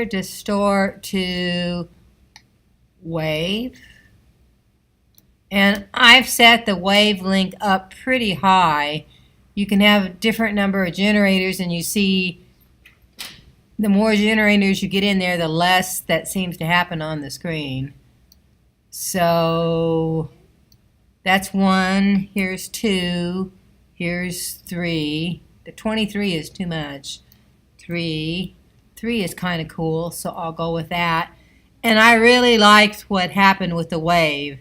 filter, distort to wave. And I've set the wavelength up pretty high. You can have a different number of generators, and you see the more generators you get in there, the less that seems to happen on the screen. So that's 1, here's 2, here's 3. The 23 is too much. 3 is kind of cool, so I'll go with that. And I really liked what happened with the wave.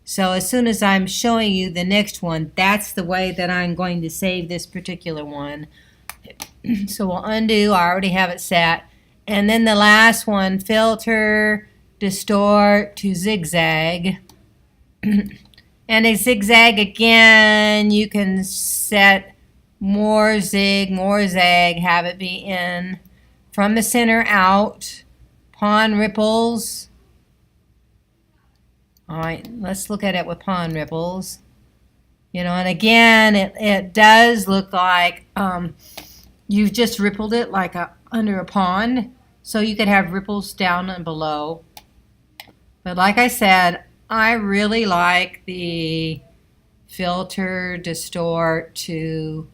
So as soon as I'm showing you the next one, that's the way that I'm going to save this particular one. So we'll undo, I already have it set. And then the last one, filter, distort to zigzag. And a zigzag again, you can set more zig, more zag, have it be in from the center out, pawn ripples. All right, let's look at it with pawn ripples. You know, and again, it does look like you've just rippled it like under a pond. So you could have ripples down and below. But like I said, I really like the filter, distort to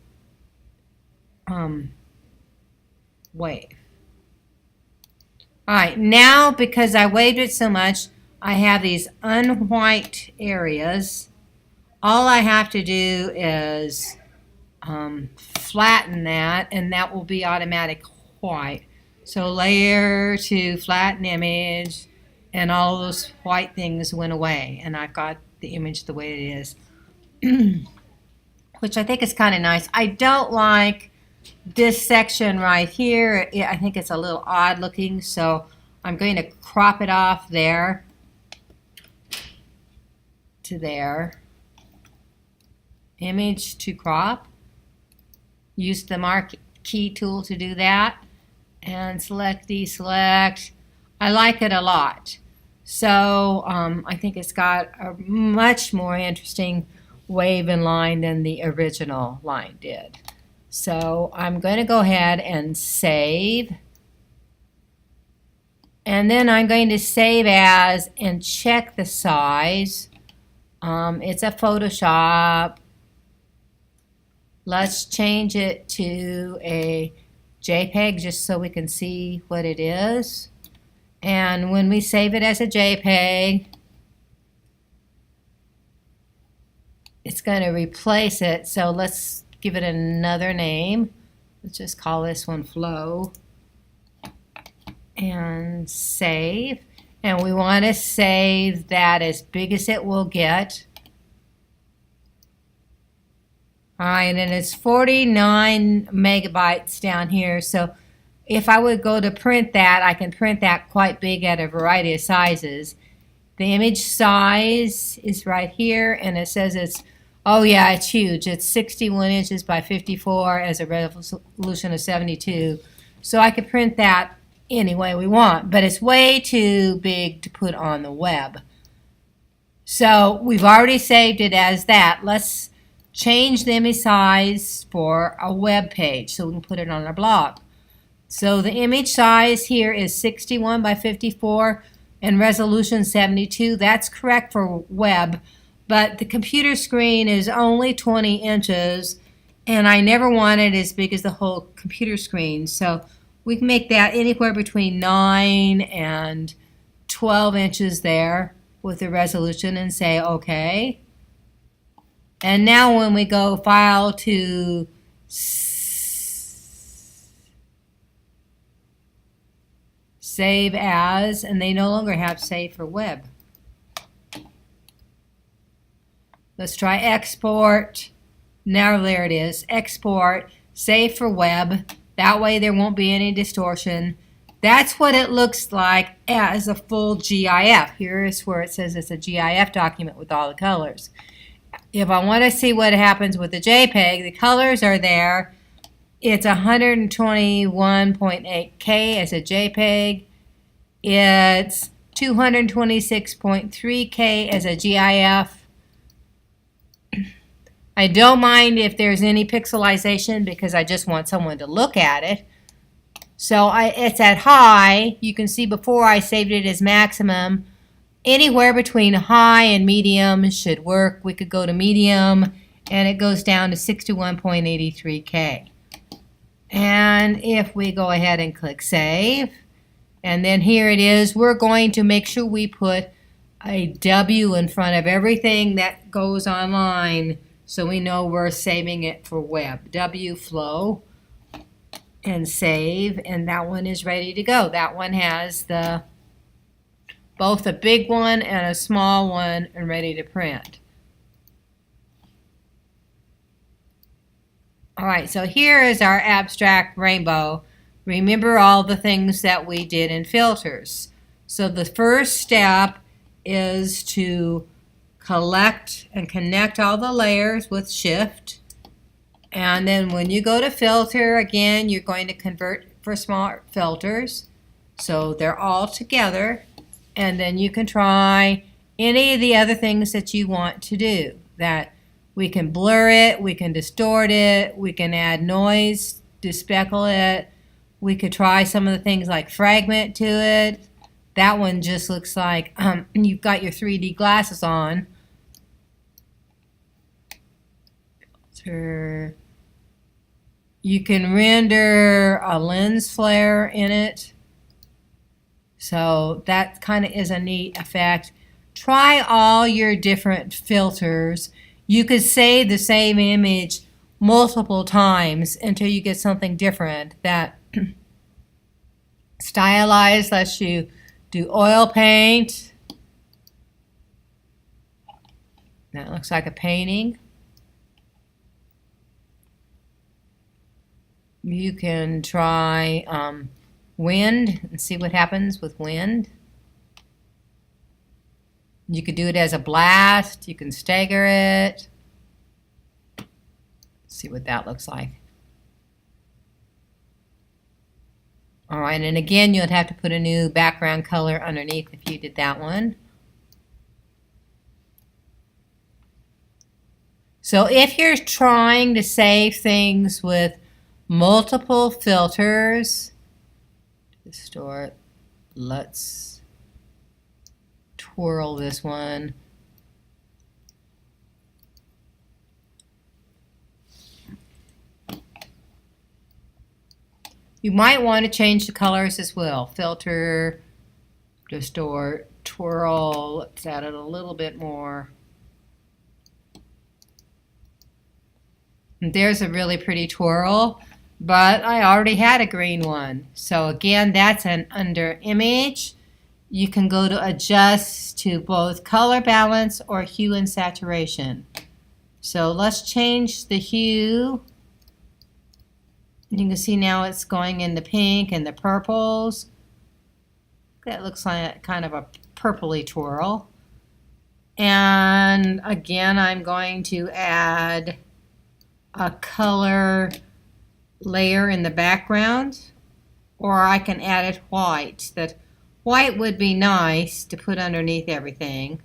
wave. All right, now because I waved it so much, I have these unwhite areas. All I have to do is flatten that, and that will be automatic white. So layer to flatten image, and all those white things went away, and I've got the image the way it is, which I think is kind of nice. I don't like this section right here. I think it's a little odd looking, so I'm going to crop it off there to there. Image to crop. Use the marquee tool to do that. And select deselect. I like it a lot. So I think it's got a much more interesting wave and line than the original line did. So I'm going to go ahead and save. And then I'm going to save as and check the size. It's a Photoshop. Let's change it to a JPEG just so we can see what it is. And when we save it as a JPEG, it's going to replace it. So let's give it another name. Let's just call this one Flow. And save. And we want to save that as big as it will get. All right, and it's 49 megabytes down here. So if I would go to print that, I can print that quite big at a variety of sizes. The image size is right here, and it says it's, oh yeah, it's huge. It's 61 inches by 54 as a resolution of 72. So I could print that any way we want, but it's way too big to put on the web. So we've already saved it as that. Let's change the image size for a web page so we can put it on our blog. So the image size here is 61 by 54 and resolution 72. That's correct for web, but the computer screen is only 20 inches, and I never want it as big as the whole computer screen. So we can make that anywhere between 9 and 12 inches there with the resolution and say OK. And now when we go File to Save As, and they no longer have Save for Web. Let's try Export. Now there it is. Export, Save for Web. That way there won't be any distortion. That's what it looks like as a full GIF. Here is where it says it's a GIF document with all the colors. If I want to see what happens with the JPEG, the colors are there. It's 121.8K as a JPEG. It's 226.3K as a GIF. I don't mind if there's any pixelization because I just want someone to look at it. So it's at high. You can see before I saved it as maximum. Anywhere between high and medium should work. We could go to medium, and it goes down to 61.83K. And if we go ahead and click Save, and then here it is, we're going to make sure we put a W in front of everything that goes online so we know we're saving it for web. W flow, and save, and that one is ready to go. That one has both a big one and a small one and ready to print. All right, so here is our abstract rainbow. Remember all the things that we did in filters. So the first step is to collect and connect all the layers with Shift. And then when you go to filter, again, you're going to convert for smart filters. So they're all together. And then you can try any of the other things that you want to do. That we can blur it, we can distort it, we can add noise to speckle it. We could try some of the things like fragment to it. That one just looks like you've got your 3D glasses on. Filter. You can render a lens flare in it. So that kind of is a neat effect. Try all your different filters. You could save the same image multiple times until you get something different. That Stylize lets you do oil paint. That looks like a painting. You can try wind and see what happens with wind. You could do it as a blast. You can stagger it. See what that looks like. All right, and again, you'd have to put a new background color underneath if you did that one. So if you're trying to save things with multiple filters, Distort, let's twirl this one. You might want to change the colors as well. Filter, distort, twirl, let's add it a little bit more. And there's a really pretty twirl, but I already had a green one. So again, that's an under image. You can go to adjust to both color balance or hue and saturation. So let's change the hue. You can see now it's going in the pink and the purples. That looks like kind of a purpley twirl. And again, I'm going to add a color layer in the background, or I can add it white. That white would be nice to put underneath everything.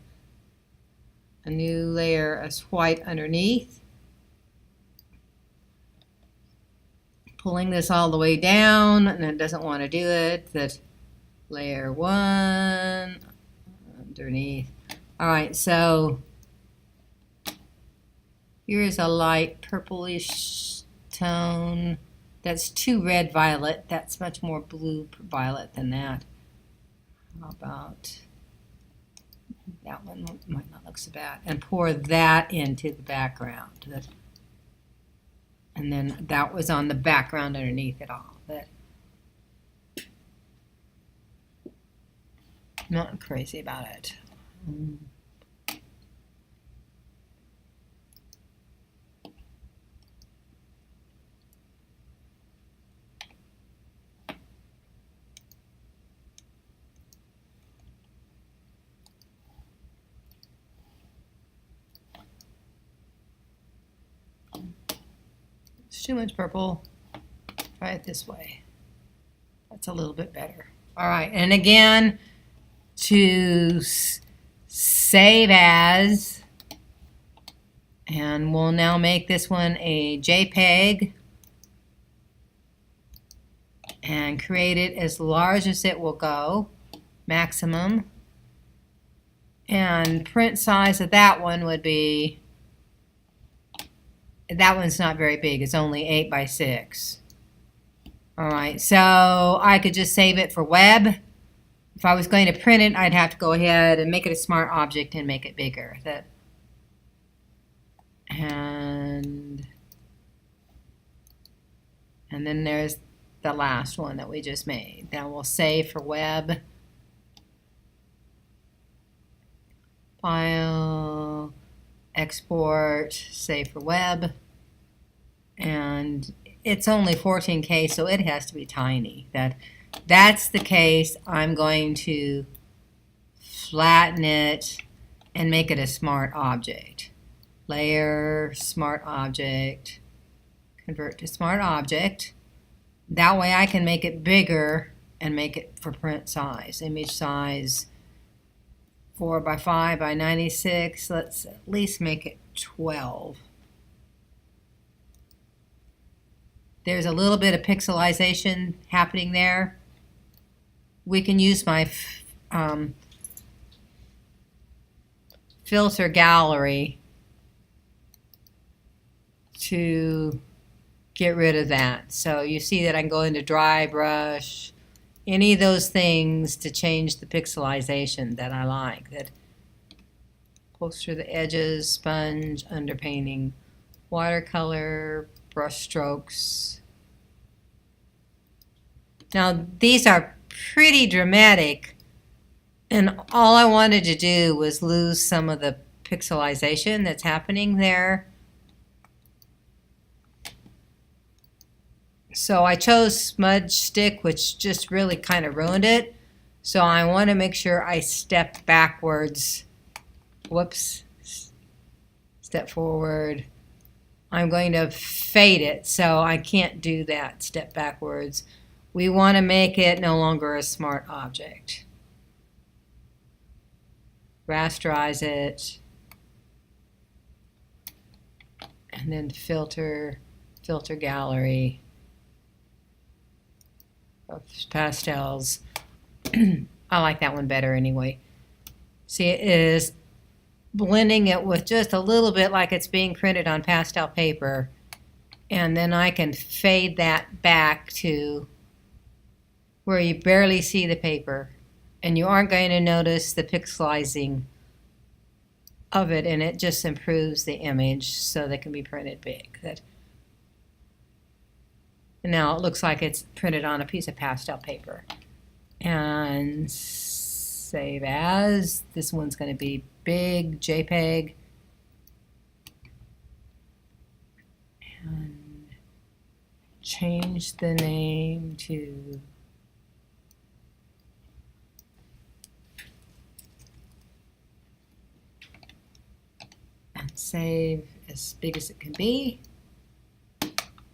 A new layer as white underneath. Pulling this all the way down, and it doesn't want to do it. That layer one underneath. All right, so here's a light purplish tone. That's too red violet. That's much more blue violet than that. How about that one? Might not look so bad. And pour that into the background. And then that was on the background underneath it all. But not crazy about it. Too much purple. Try it this way. That's a little bit better. All right, and again, to save as, and we'll now make this one a JPEG, and create it as large as it will go, maximum. And print size of that one would be, that one's not very big, it's only 8 by 6. All right, so I could just save it for web. If I was going to print it, I'd have to go ahead and make it a smart object and make it bigger. And then there's the last one that we just made. Then we'll save for web. File, export, save for web. And it's only 14K, so it has to be tiny. That's the case. I'm going to flatten it and make it a smart object. Layer, smart object, convert to smart object. That way I can make it bigger and make it for print size. Image size 4 by 5 by 96. Let's at least make it 12. There's a little bit of pixelization happening there. We can use my filter gallery to get rid of that. So you see that I can go into dry brush, any of those things to change the pixelization that I like. That closer to the edges, sponge, underpainting, watercolor, brush strokes. Now these are pretty dramatic, and all I wanted to do was lose some of the pixelization that's happening there. So I chose smudge stick, which just really kind of ruined it. So I want to make sure I step backwards. Whoops. Step forward. I'm going to fade it, so I can't do that. Step backwards. We want to make it no longer a smart object. Rasterize it. And then filter gallery. Pastels. I like that one better anyway. See, it is blending it with just a little bit like it's being printed on pastel paper, and then I can fade that back to where you barely see the paper, and you aren't going to notice the pixelizing of it, and it just improves the image so that it can be printed big. Now it looks like it's printed on a piece of pastel paper. And save as. This one's going to be big, JPEG. And change the name to and save as big as it can be.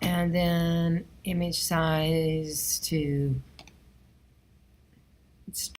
And then image size to